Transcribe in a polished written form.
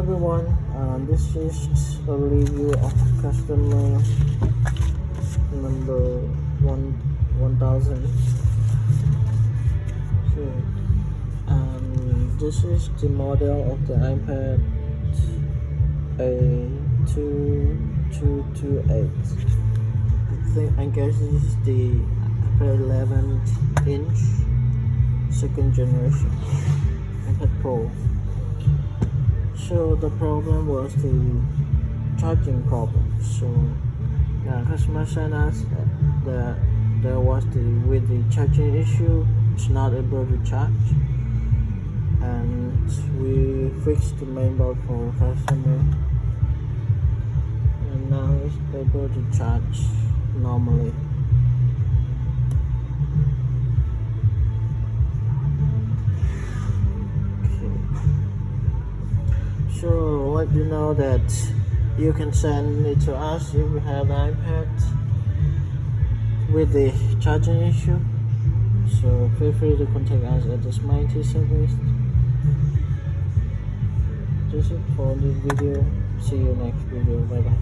everyone, this is a review of customer number 1000. So, this is the model of the iPad A2228. I guess this is the iPad 11-inch second generation iPad Pro. So the problem was the charging problem. So the customer sent us that there was with the charging issue, it's not able to charge, and we fixed the mainboard for customer, and now it's able to charge normally. So let you know that you can send it to us if you have an iPad with the charging issue. So feel free to contact us at the Smart service. That's it for this video. See you next video. Bye bye.